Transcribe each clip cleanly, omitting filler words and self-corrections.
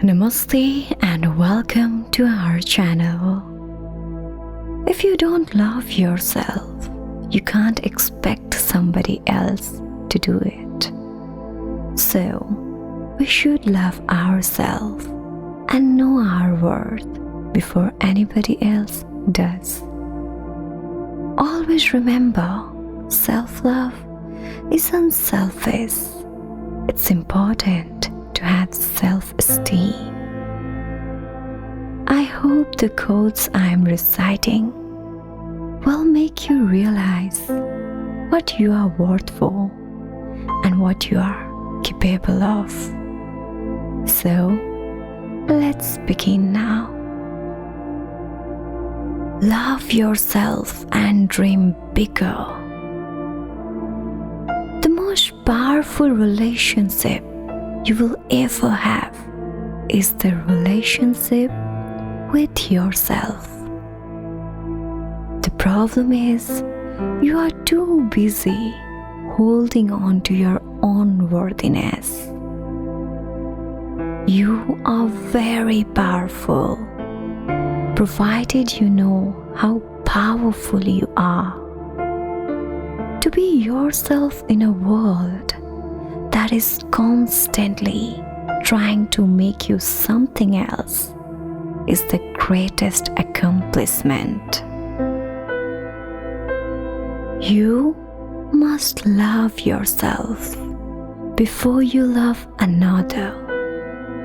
Namaste and welcome to our channel. If you don't love yourself, you can't expect somebody else to do it. So, we should love ourselves and know our worth before anybody else does. Always remember, self-love is unselfish. It's important to have self-esteem. I hope the quotes I am reciting will make you realize what you are worth for and what you are capable of. So, let's begin now. Love yourself and dream bigger. The most powerful relationship you will ever have is the relationship with yourself. The problem is you are too busy holding on to your own worthiness. You are very powerful, provided you know how powerful you are. To be yourself in a world that is constantly trying to make you something else is the greatest accomplishment. You must love yourself before you love another.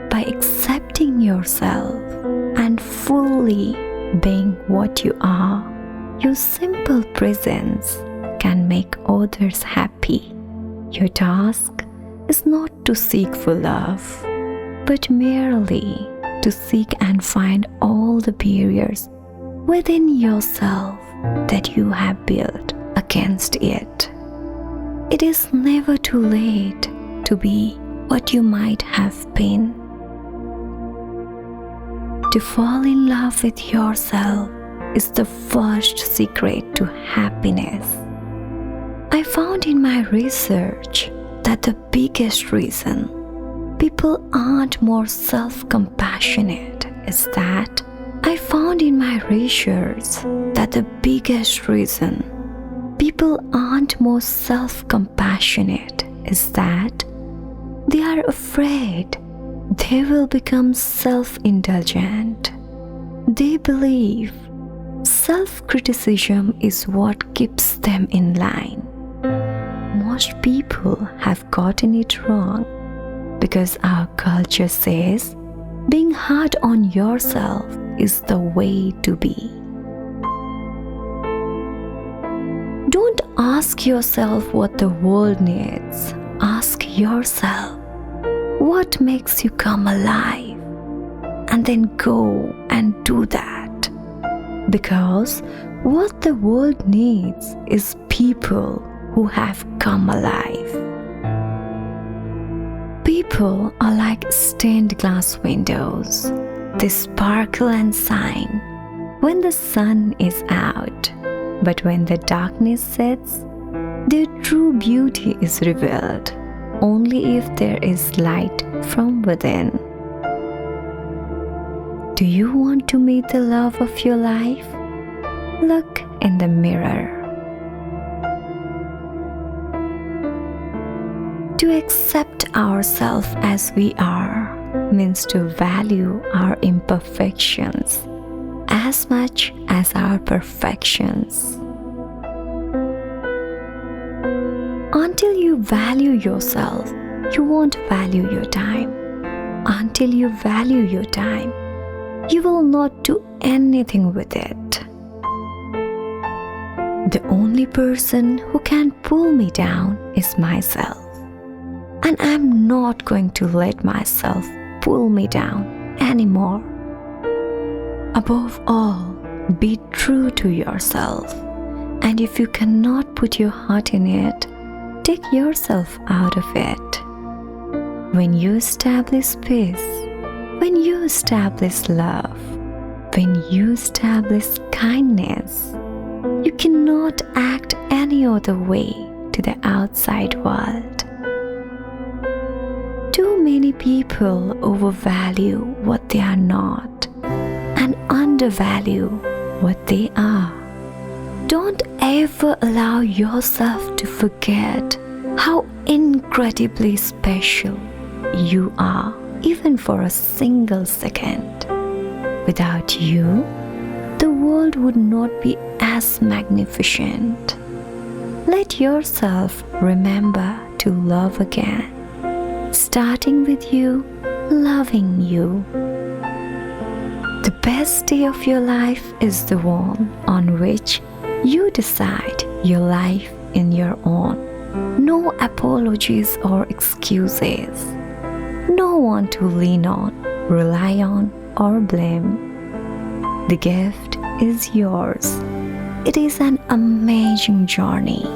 By accepting yourself and fully being what you are, your simple presence can make others happy. Your task is not to seek for love, but merely to seek and find all the barriers within yourself that you have built against it. It is never too late to be what you might have been. To fall in love with yourself is the first secret to happiness. I found in my research that the biggest reason people aren't more self-compassionate is that I found in my research that the biggest reason people aren't more self-compassionate is that they are afraid they will become self-indulgent. They believe self-criticism is what keeps them in line. Most people have gotten it wrong because our culture says being hard on yourself is the way to be. Don't ask yourself what the world needs. Ask yourself what makes you come alive, and then go and do that. Because what the world needs is people who have come alive. People are like stained glass windows. They sparkle and shine when the sun is out, but when the darkness sets, their true beauty is revealed only if there is light from within. Do you want to meet the love of your life? Look in the mirror. To accept ourselves as we are means to value our imperfections as much as our perfections. Until you value yourself, you won't value your time. Until you value your time, you will not do anything with it. The only person who can pull me down is myself. And I'm not going to let myself pull me down anymore. Above all, be true to yourself. And if you cannot put your heart in it, take yourself out of it. When you establish peace, when you establish love, when you establish kindness, you cannot act any other way to the outside world. To many people overvalue what they are not and undervalue what they are. Don't ever allow yourself to forget how incredibly special you are, even for a single second. Without you, the world would not be as magnificent. Let yourself remember to love again, starting with you loving you. The best day of your life is the one on which you decide your life in your own. No apologies or excuses. No one to lean on, rely on, or blame. The gift is yours. It is an amazing journey,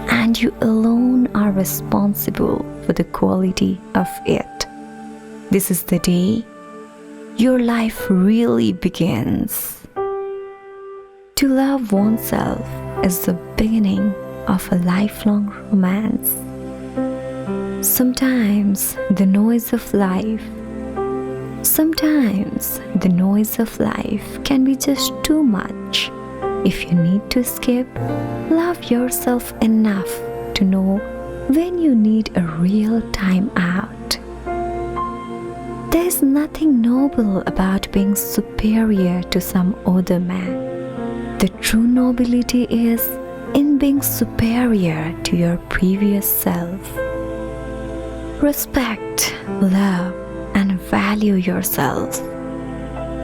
and you alone are responsible for the quality of it. This is the day your life really begins. To love oneself is the beginning of a lifelong romance. Sometimes the noise of life can be just too much. If you need to escape, love yourself enough to know when you need a real time out. There is nothing noble about being superior to some other man. The true nobility is in being superior to your previous self. Respect, love, and value yourself.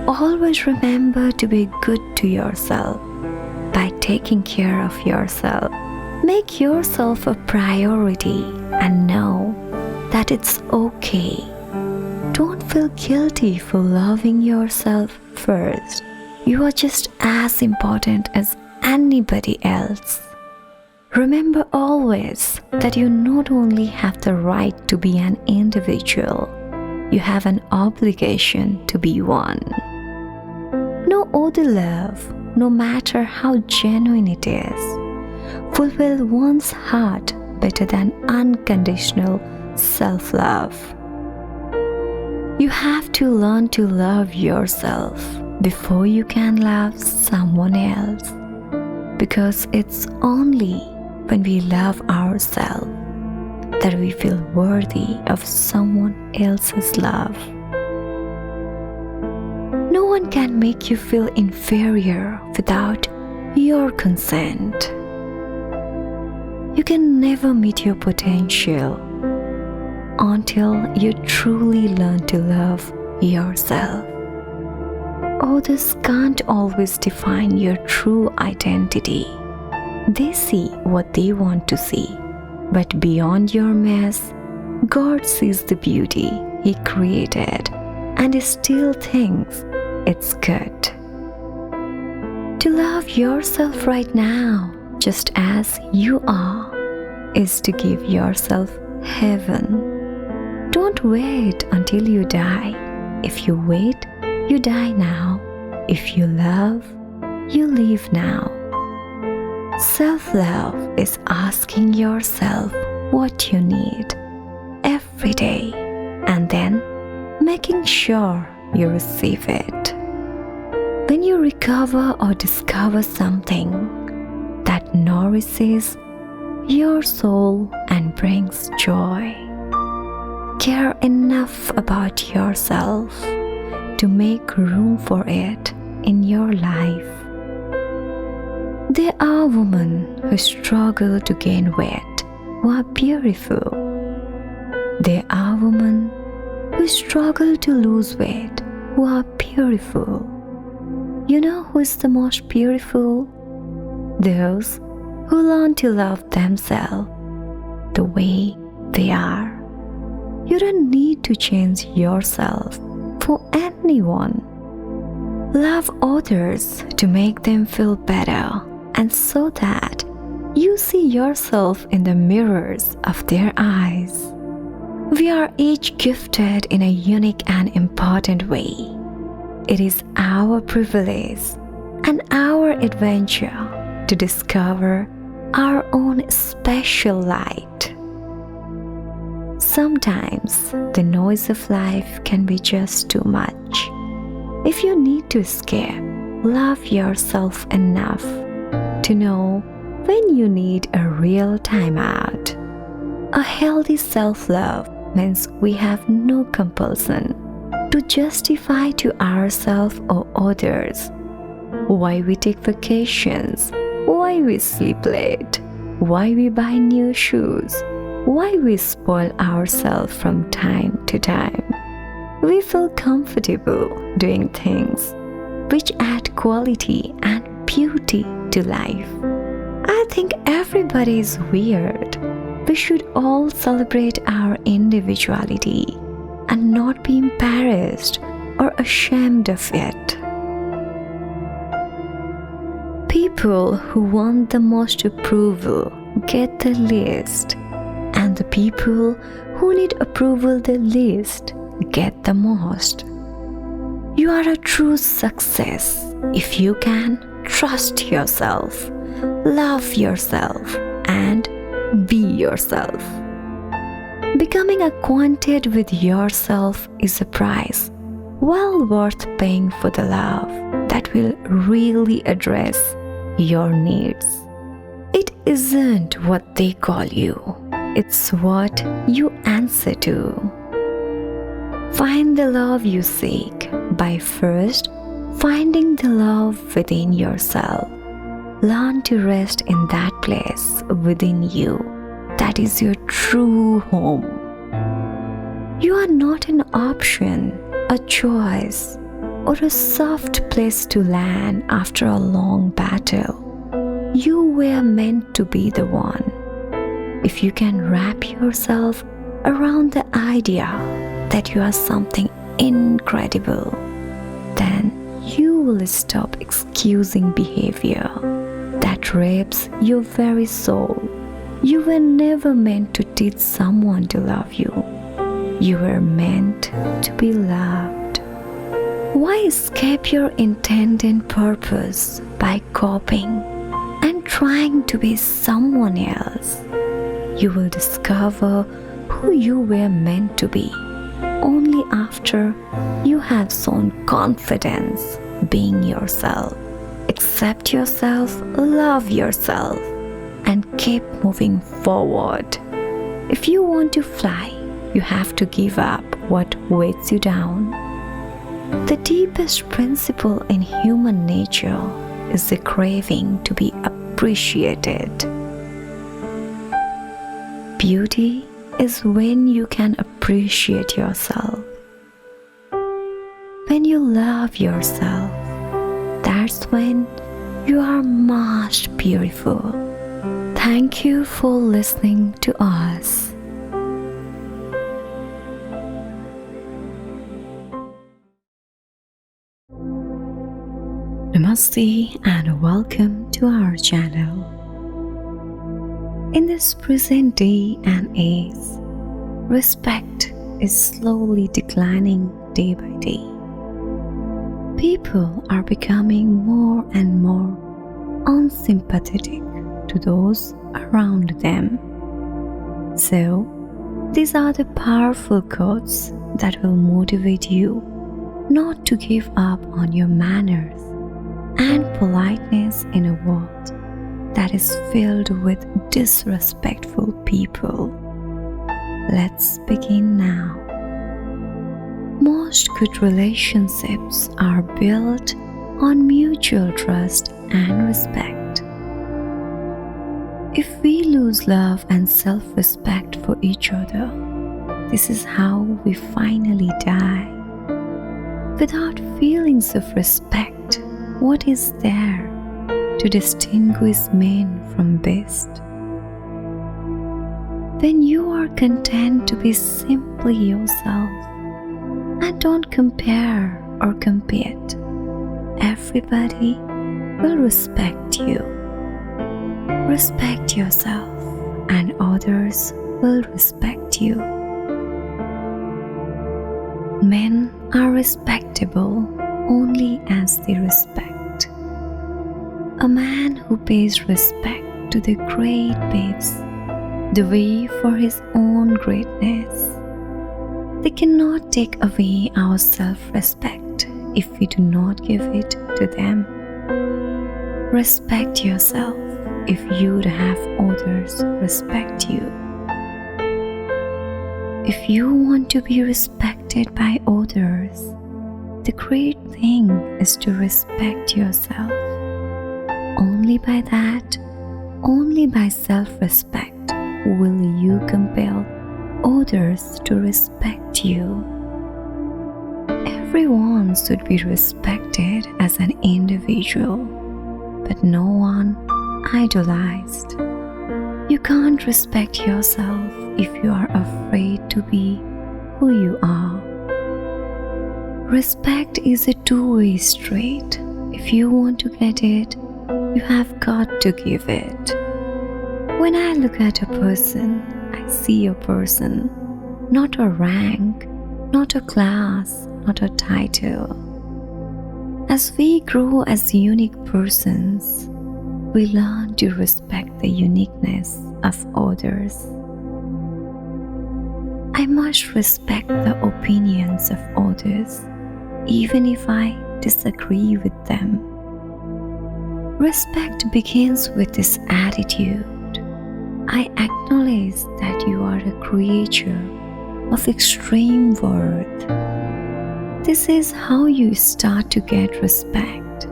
Always remember to be good to yourself by taking care of yourself. Make yourself a priority and know that it's okay. Don't feel guilty for loving yourself first. You are just as important as anybody else. Remember always that you not only have the right to be an individual, you have an obligation to be one. No other love, no matter how genuine it is, fulfill one's heart better than unconditional self-love. You have to learn to love yourself before you can love someone else, because it's only when we love ourselves that we feel worthy of someone else's love. No one can make you feel inferior without your consent. You can never meet your potential until you truly learn to love yourself. Others can't always define your true identity. They see what they want to see, but beyond your mess, God sees the beauty He created and He still thinks it's good. To love yourself right now, just as you are, is to give yourself heaven. Don't wait until you die. If you wait, you die now. If you love, you live now. Self-love is asking yourself what you need every day and then making sure you receive it. When you recover or discover something that nourishes your soul and brings joy, care enough about yourself to make room for it in your life. There are women who struggle to gain weight who are beautiful. There are women who struggle to lose weight who are beautiful. You know who is the most beautiful? Those who learn to love themselves the way they are. You don't need to change yourself for anyone. Love others to make them feel better, and so that you see yourself in the mirrors of their eyes. We are each gifted in a unique and important way. It is our privilege and our adventure to discover our own special light. Sometimes the noise of life can be just too much. If you need to escape, love yourself enough to know when you need a real time out. A healthy self-love means we have no compulsion to justify to ourselves or others why we take vacations, why we sleep late, why we buy new shoes, why we spoil ourselves from time to time. We feel comfortable doing things which add quality and beauty to life. I think everybody is weird. We should all celebrate our individuality and not be embarrassed or ashamed of it. People who want the most approval get the least, and the people who need approval the least get the most. You are a true success if you can trust yourself, love yourself, and be yourself. Becoming acquainted with yourself is a price well worth paying for the love that will really address your needs. It isn't what they call you, it's what you answer to. Find the love you seek by first finding the love within yourself. Learn to rest in that place within you that is your true home. You are not an option, a choice, or a soft place to land after a long battle. You were meant to be the one. If you can wrap yourself around the idea that you are something incredible, then you will stop excusing behavior that rapes your very soul. You were never meant to teach someone to love you. You were meant to be loved. Why escape your intended purpose by coping and trying to be someone else? You will discover who you were meant to be only after you have shown confidence being yourself. Accept yourself, love yourself, and keep moving forward. If you want to fly, you have to give up what weighs you down. The deepest principle in human nature is the craving to be appreciated. Beauty is when you can appreciate yourself. When you love yourself, that's when you are most beautiful. Thank you for listening to us. Namaste and welcome to our channel. In this present day and age, respect is slowly declining day by day. People are becoming more and more unsympathetic to those around them. So, these are the powerful quotes that will motivate you not to give up on your manners and politeness in a world that is filled with disrespectful people. Let's begin now. Most good relationships are built on mutual trust and respect. If we lose love and self-respect for each other, this is how we finally die. Without feelings of respect, what is there to distinguish men from beasts? When you are content to be simply yourself and don't compare or compete, everybody will respect you. Respect yourself and others will respect you. Men are respectable only as they respect. A man who pays respect to the great babes the way for His own greatness. They cannot take away our self-respect if we do not give it to them. Respect yourself if you'd have others respect you. If you want to be respected by others, the great thing is to respect yourself. Only by that, only by self-respect will you compel others to respect you. Everyone should be respected as an individual, but no one idolized. You can't respect yourself if you are afraid to be who you are. Respect is a two-way street. If you want to get it, you have got to give it. When I look at a person, I see a person, not a rank, not a class, not a title. As we grow as unique persons, we learn to respect the uniqueness of others. I must respect the opinions of others, even if I disagree with them. Respect begins with this attitude. I acknowledge that you are a creature of extreme worth. This is how you start to get respect,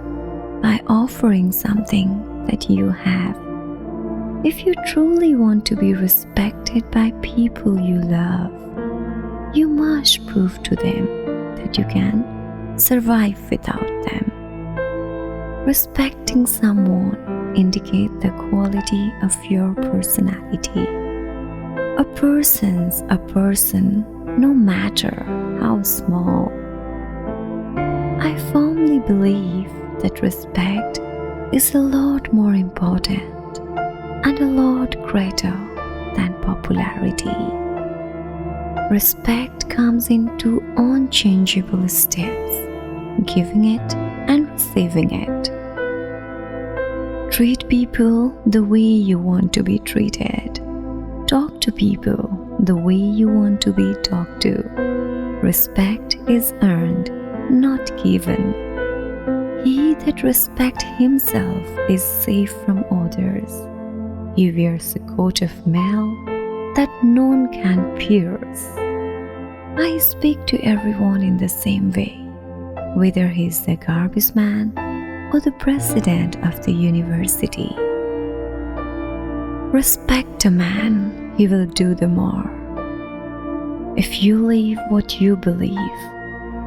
by offering something that you have. If you truly want to be respected by people you love, you must prove to them that you can survive without them. Respecting someone indicates the quality of your personality. A person's a person, no matter how small. I firmly believe that respect is a lot more important and a lot greater than popularity. Respect comes in two unchangeable steps: giving it and receiving it. Treat people the way you want to be treated. Talk to people the way you want to be talked to. Respect is earned, not given. He that respects himself is safe from others. He wears a coat of mail that none can pierce. I speak to everyone in the same way, whether he is the garbage man or the president of the university. Respect a man, he will do the more. If you live what you believe,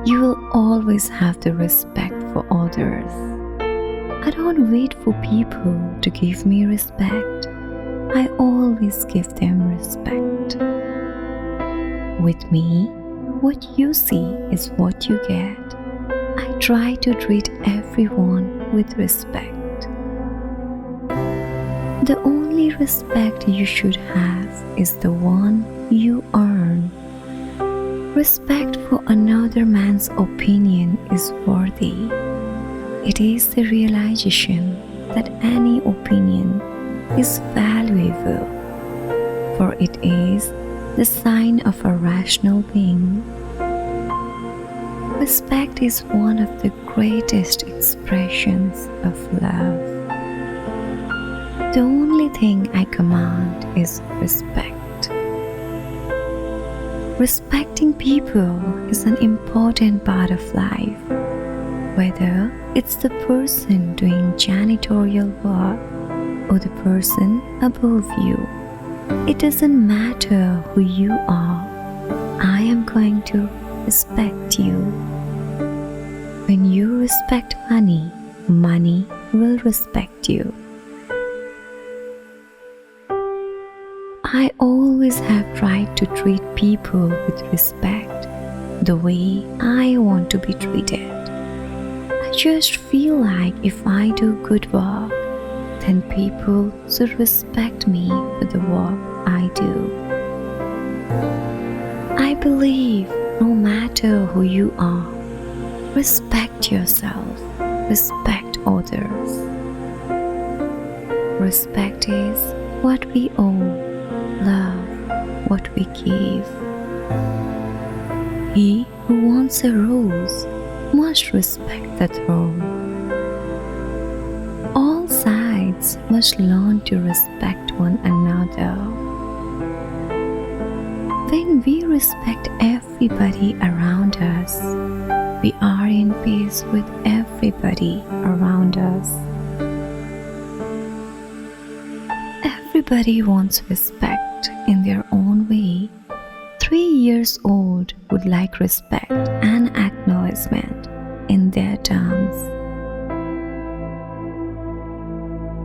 you will always have the respect for others. I don't wait for people to give me respect. I always give them respect. With me, what you see is what you get. I try to treat everyone with respect. The only respect you should have is the one you earn. Respect for another man's opinion is worthy. It is the realization that any opinion is valuable, for it is the sign of a rational being. Respect is one of the greatest expressions of love. The only thing I command is respect. Respecting people is an important part of life, whether it's the person doing janitorial work or the person above you. It doesn't matter who you are. I am going to respect you. When you respect money, money will respect you. I always have tried to treat people with respect, the way I want to be treated. I just feel like if I do good work, then people should respect me for the work I do. I believe no matter who you are, respect yourself, respect others. Respect is what we owe. love what we give. He who wants a rose must respect the thorn. All sides must learn to respect one another. When we respect everybody around us, we are in peace with everybody around us. Everybody wants respect in their own way. 3 years old would like respect and acknowledgement in their terms.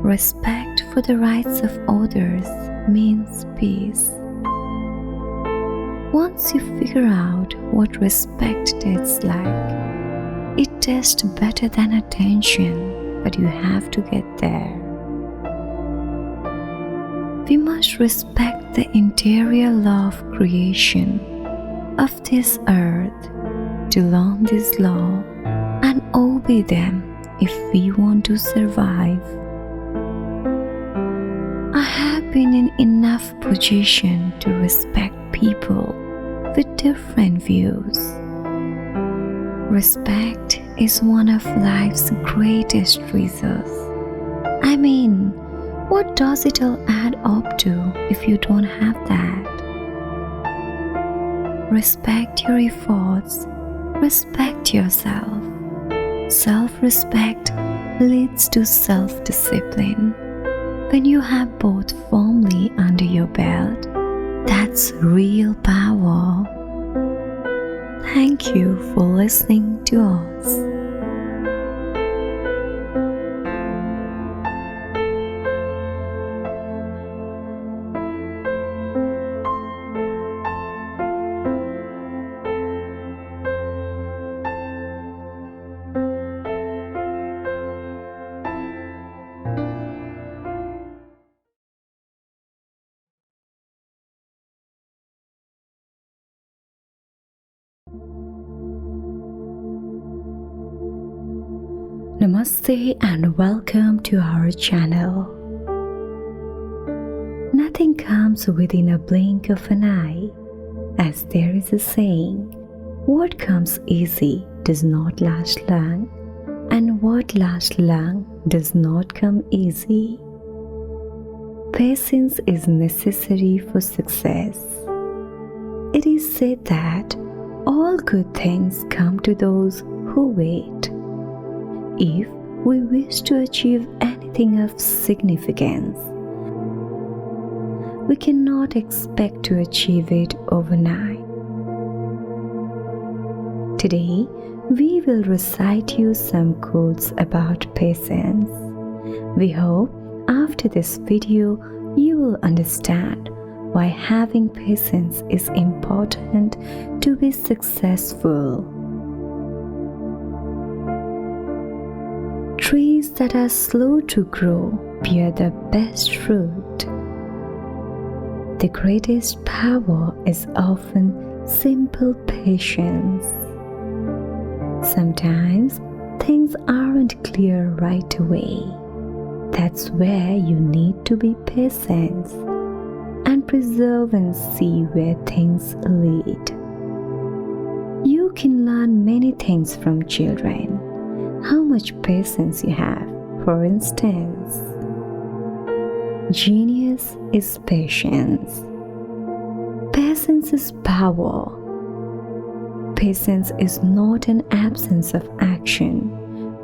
Respect for the rights of others means peace. Once you figure out what respect tastes like, it tastes better than attention, but you have to get there. We must respect the interior law of creation of this earth to learn this law and obey them if we want to survive. I have been in enough position to respect people with different views. Respect is one of life's greatest treasures. I mean, what does it all add up to if you don't have that? Respect your efforts. Respect yourself. Self-respect leads to self-discipline. When you have both firmly under your belt, that's real power. Thank you for listening to us. Namaste and welcome to our channel. Nothing comes within a blink of an eye, as there is a saying, what comes easy does not last long, and what lasts long does not come easy. Patience is necessary for success. It is said that all good things come to those who wait. If we wish to achieve anything of significance, we cannot expect to achieve it overnight. Today, we will recite you some quotes about patience. We hope after this video you will understand why having patience is important to be successful. Trees that are slow to grow bear the best fruit. The greatest power is often simple patience. Sometimes things aren't clear right away. That's where you need to be patient and preserve and see where things lead. You can learn many things from children. How much patience you have, for instance. Genius is patience. Patience is power. Patience is not an absence of action.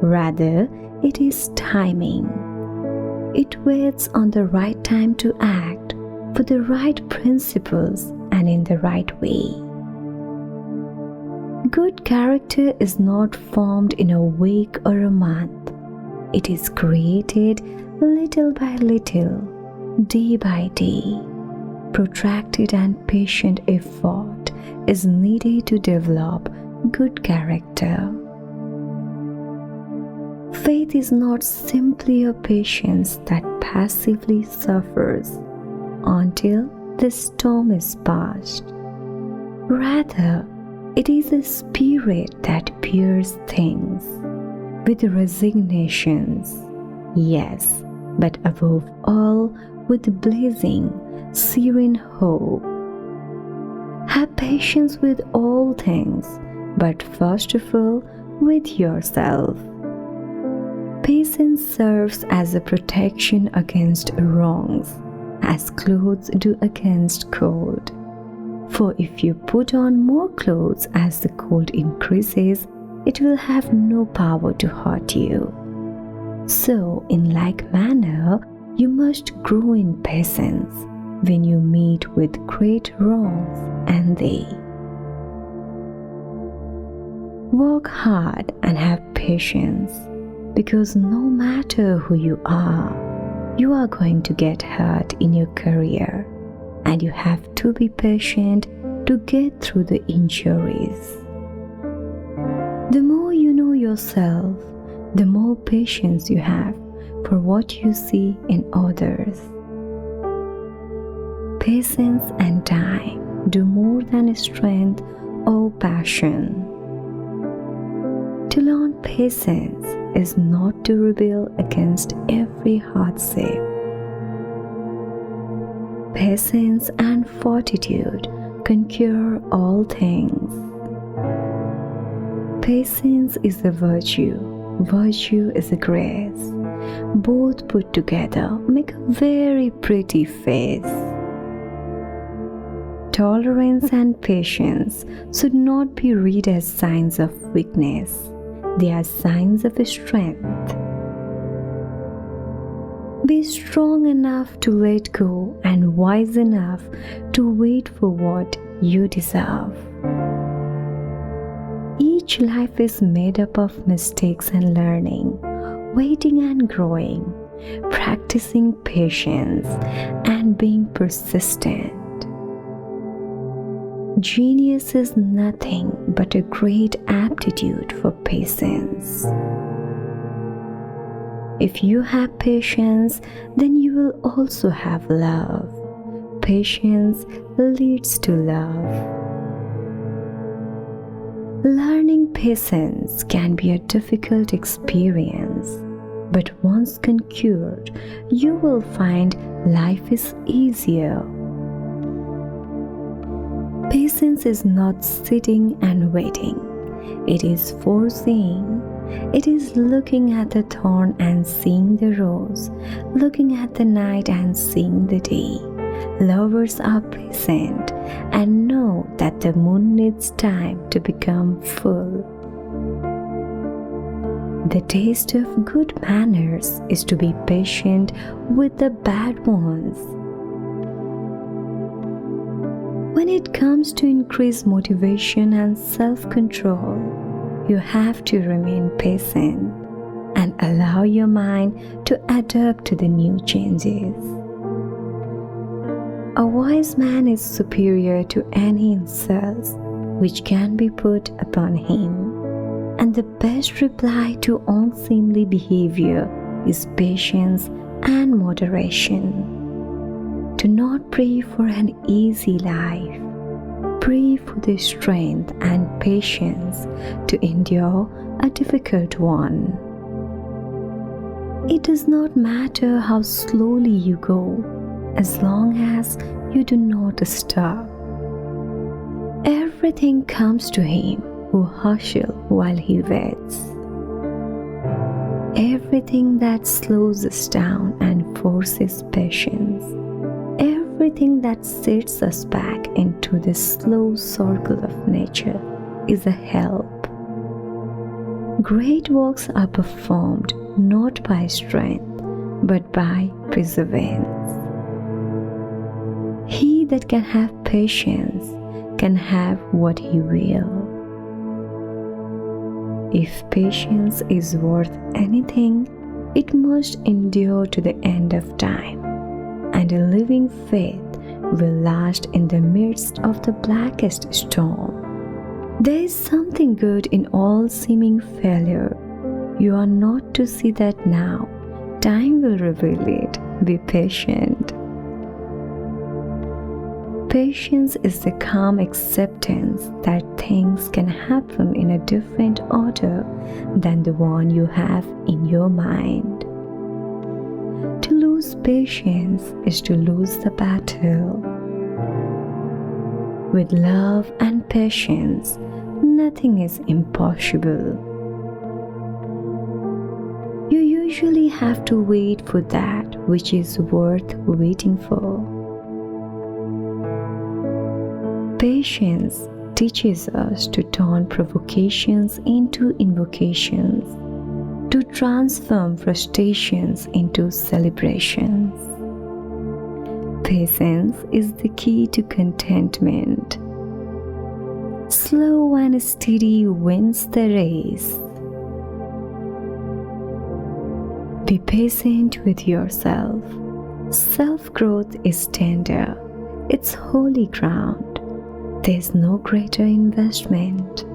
Rather, it is timing. It waits on the right time to act for the right principles and in the right way. Good character is not formed in a week or a month. It is created little by little, day by day. Protracted and patient effort is needed to develop good character. Faith is not simply a patience that passively suffers until the storm is past. Rather, it is a spirit that bears things with resignations, yes, but above all with blessing serene hope. Have patience with all things, but first of all, with yourself. Patience serves as a protection against wrongs, as clothes do against cold. For if you put on more clothes as the cold increases, it will have no power to hurt you. So, in like manner, you must grow in patience when you meet with great wrongs and they. Work hard and have patience, because no matter who you are going to get hurt in your career, and you have to be patient to get through the injuries. The more you know yourself, the more patience you have for what you see in others. Patience and time do more than strength or passion. To learn patience is not to rebel against every hardship. Patience and fortitude can cure all things. Patience is a virtue. Virtue is a grace. Both put together make a very pretty face. Tolerance and patience should not be read as signs of weakness. They are signs of strength. Be strong enough to let go and wise enough to wait for what you deserve. Each life is made up of mistakes and learning, waiting and growing, practicing patience and being persistent. Genius is nothing but a great aptitude for patience. If you have patience, then you will also have love. Patience leads to love. Learning patience can be a difficult experience, but once conquered, you will find life is easier. Patience is not sitting and waiting. It is foreseeing. It is looking at the thorn and seeing the rose, looking at the night and seeing the day. Lovers are patient and know that the moon needs time to become full. The taste of good manners is to be patient with the bad ones. When it comes to increase motivation and self-control, you have to remain patient and allow your mind to adapt to the new changes. A wise man is superior to any insults which can be put upon him, and the best reply to unseemly behavior is patience and moderation. Do not pray for an easy life. Pray for the strength and patience to endure a difficult one. It does not matter how slowly you go, as long as you do not stop. Everything comes to him who hustles while he waits. Everything that slows us down and forces patience, everything that sets us back into the slow circle of nature is a help. Great works are performed not by strength, but by perseverance. He that can have patience can have what he will. If patience is worth anything, it must endure to the end of time, and a living faith will last in the midst of the blackest storm. There is something good in all seeming failure. You are not to see that now. Time will reveal it. Be patient. Patience is the calm acceptance that things can happen in a different order than the one you have in your mind. To lose impatience is to lose the battle. With love and patience, nothing is impossible. You usually have to wait for that which is worth waiting for. Patience teaches us to turn provocations into invocations, to transform frustrations into celebrations. Patience is the key to contentment. Slow and steady wins the race. Be patient with yourself. Self-growth is tender. It's holy ground. There's no greater investment.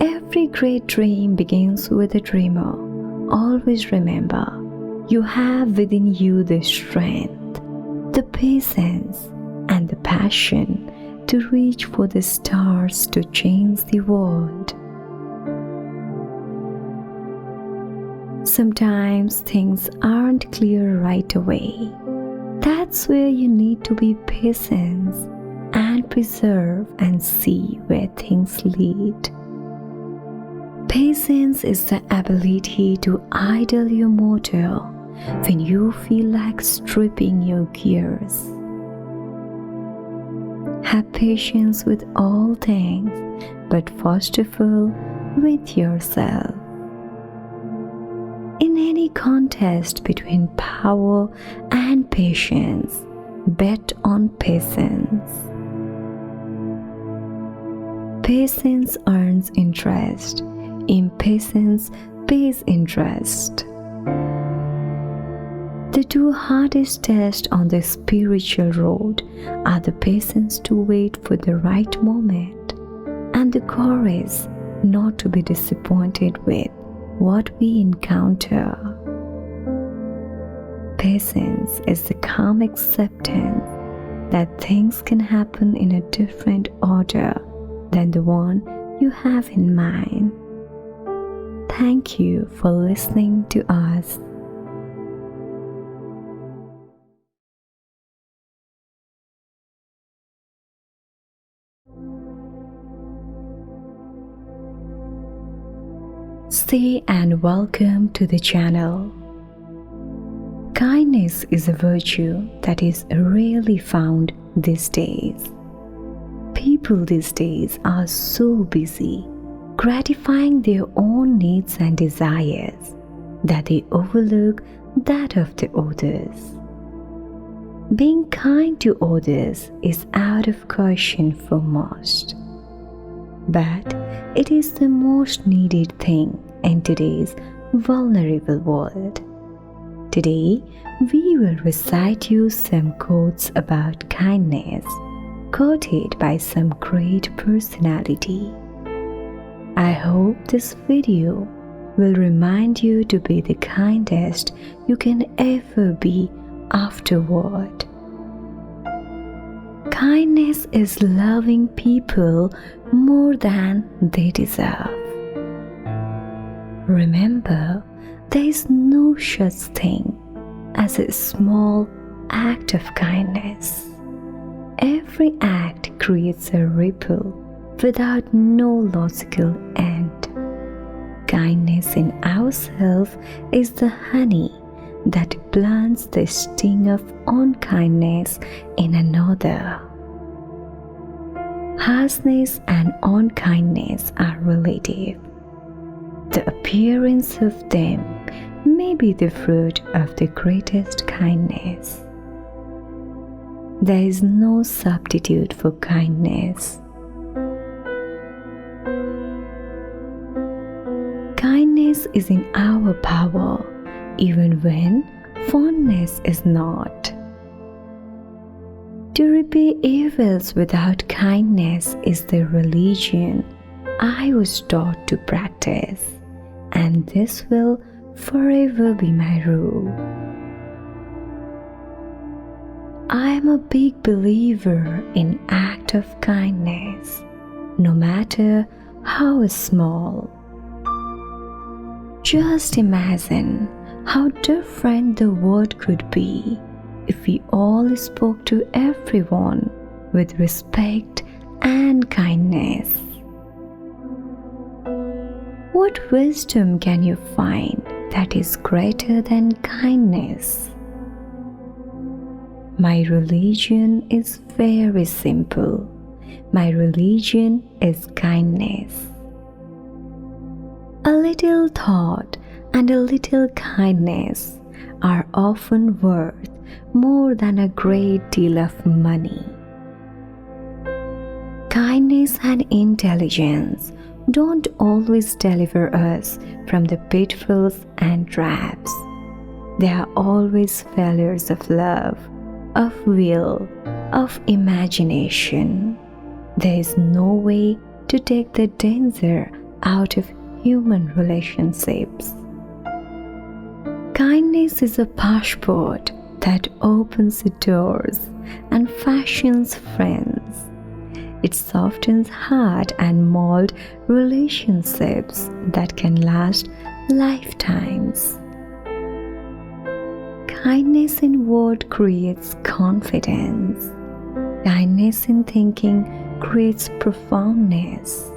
Every great dream begins with a dreamer. Always remember, you have within you the strength, the patience, and the passion to reach for the stars to change the world. Sometimes things aren't clear right away. That's where you need to be patient and preserve and see where things lead. Patience is the ability to idle your motor when you feel like stripping your gears. Have patience with all things, but first of all, with yourself. In any contest between power and patience, bet on patience. Patience earns interest. Impatience pays interest. The two hardest tests on the spiritual road are the patience to wait for the right moment and the courage not to be disappointed with what we encounter. Patience is the calm acceptance that things can happen in a different order than the one you have in mind. Thank you for listening to us. Stay and welcome to the channel. Kindness is a virtue that is rarely found these days. People these days are so busy gratifying their own needs and desires that they overlook that of the others. Being kind to others is out of question for most, but it is the most needed thing in today's vulnerable world. Today, we will recite you some quotes about kindness, quoted by some great personality. I hope this video will remind you to be the kindest you can ever be afterward. Kindness is loving people more than they deserve. Remember, there is no such thing as a small act of kindness. Every act creates a ripple without no logical end. Kindness in ourselves is the honey that blunts the sting of unkindness in another. Harshness and unkindness are relative. The appearance of them may be the fruit of the greatest kindness. There is no substitute for kindness. Kindness is in our power, even when fondness is not. To repay evils without kindness is the religion I was taught to practice, and this will forever be my rule. I am a big believer in act of kindness, no matter how small. Just imagine how different the world could be if we all spoke to everyone with respect and kindness. What wisdom can you find that is greater than kindness? My religion is very simple. My religion is kindness. A little thought and a little kindness are often worth more than a great deal of money. Kindness and intelligence don't always deliver us from the pitfalls and traps. They are always failures of love, of will, of imagination. There is no way to take the danger out of human relationships. Kindness is a passport that opens doors and fashions friends. It softens heart and molds relationships that can last lifetimes. Kindness in word creates confidence. Kindness in thinking creates profoundness.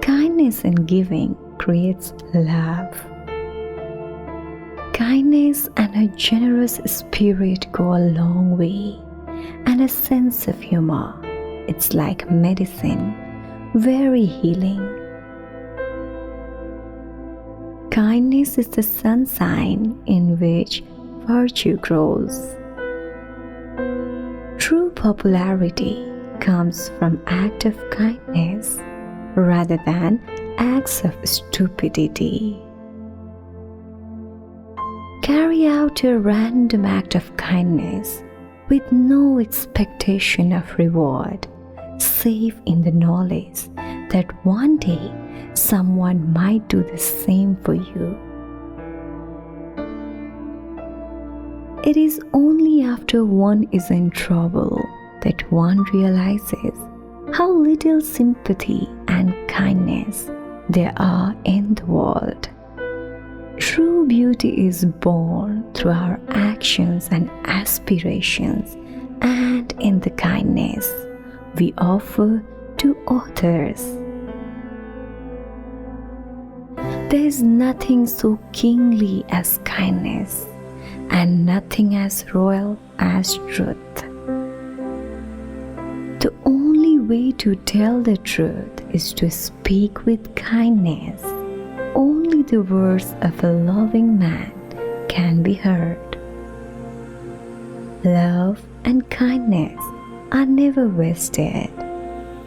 Kindness in giving creates love. Kindness and a generous spirit go a long way, and a sense of humor. It's like medicine, very healing. Kindness is the sunshine in which virtue grows. True popularity comes from acts of kindness rather than acts of stupidity. Carry out a random act of kindness with no expectation of reward, save in the knowledge that one day someone might do the same for you. It is only after one is in trouble that one realizes how little sympathy and kindness there are in the world. True beauty is born through our actions and aspirations and in the kindness we offer to others. There is nothing so kingly as kindness and nothing as royal as truth. The only way to tell the truth is to speak with kindness. Only the words of a loving man can be heard. Love and kindness are never wasted.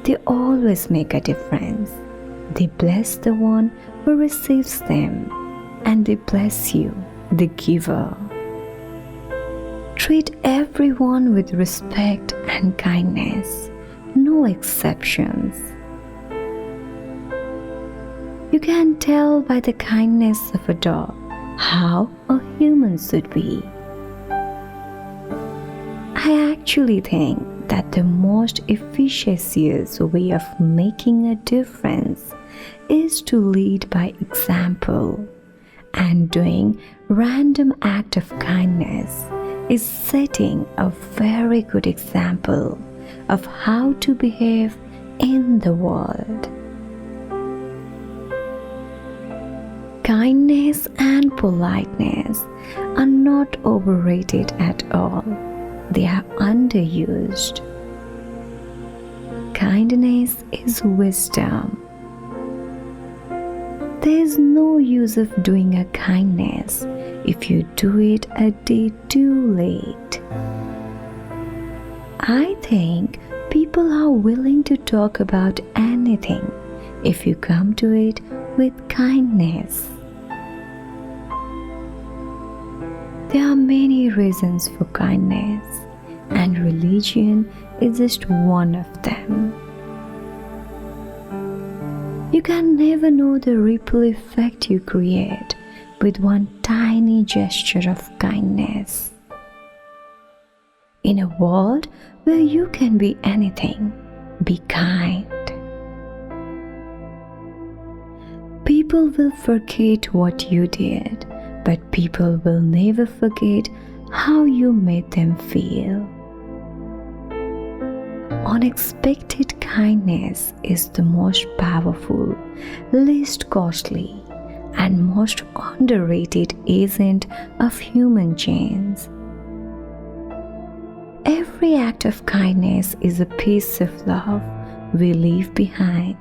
They always make a difference. They bless the one who receives them, and they bless you, the giver. Treat everyone with respect and kindness, no exceptions. You can tell by the kindness of a dog how a human should be. I actually think that the most efficacious way of making a difference is to lead by example, and doing random act of kindness is setting a very good example of how to behave in the world. Kindness and politeness are not overrated at all. They are underused. Kindness is wisdom. There is no use of doing a kindness if you do it a day too late. I think people are willing to talk about anything if you come to it with kindness. There are many reasons for kindness, and religion is just one of them. You can never know the ripple effect you create with one tiny gesture of kindness. In a world where you can be anything, be kind. People will forget what you did, but people will never forget how you made them feel. Unexpected kindness is the most powerful, least costly, and most underrated agent of human change. Every act of kindness is a piece of love we leave behind.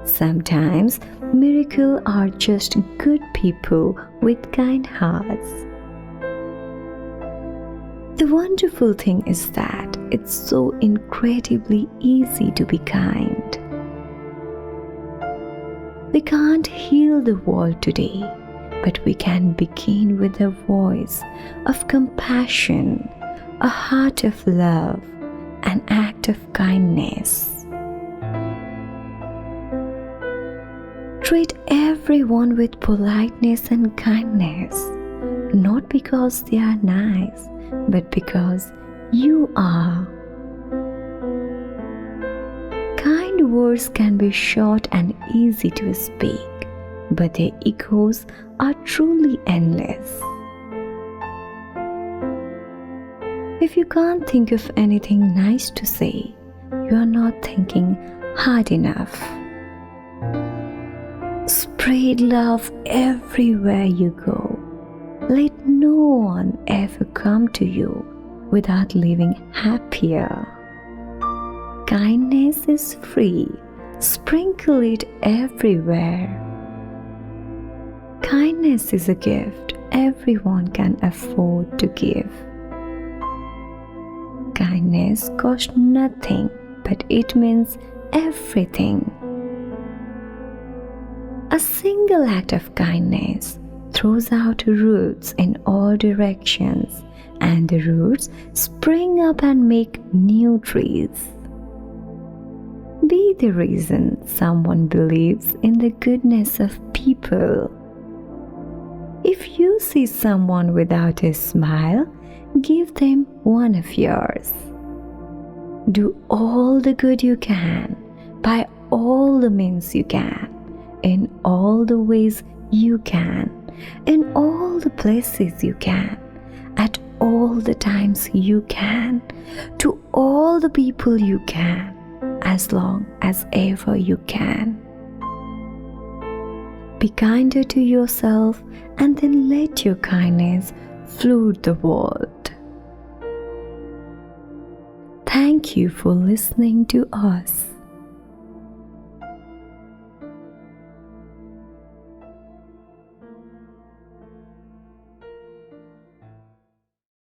Sometimes miracles are just good people with kind hearts. The wonderful thing is that it's so incredibly easy to be kind. We can't heal the world today, but we can begin with a voice of compassion, a heart of love, an act of kindness. Treat everyone with politeness and kindness, not because they are nice, but because you are. Kind words can be short and easy to speak, but their echoes are truly endless. If you can't think of anything nice to say, you are not thinking hard enough. Spread love everywhere you go. Let no one ever come to you without leaving happier. Kindness is free. Sprinkle it everywhere. Kindness is a gift everyone can afford to give. Kindness costs nothing, but it means everything. A single act of kindness throws out roots in all directions, and the roots spring up and make new trees. Be the reason someone believes in the goodness of people. If you see someone without a smile, give them one of yours. Do all the good you can, by all the means you can, in all the ways you can, in all the places you can, at all the times you can, to all the people you can, as long as ever you can. Be kinder to yourself and then let your kindness flood the world. Thank you for listening to us.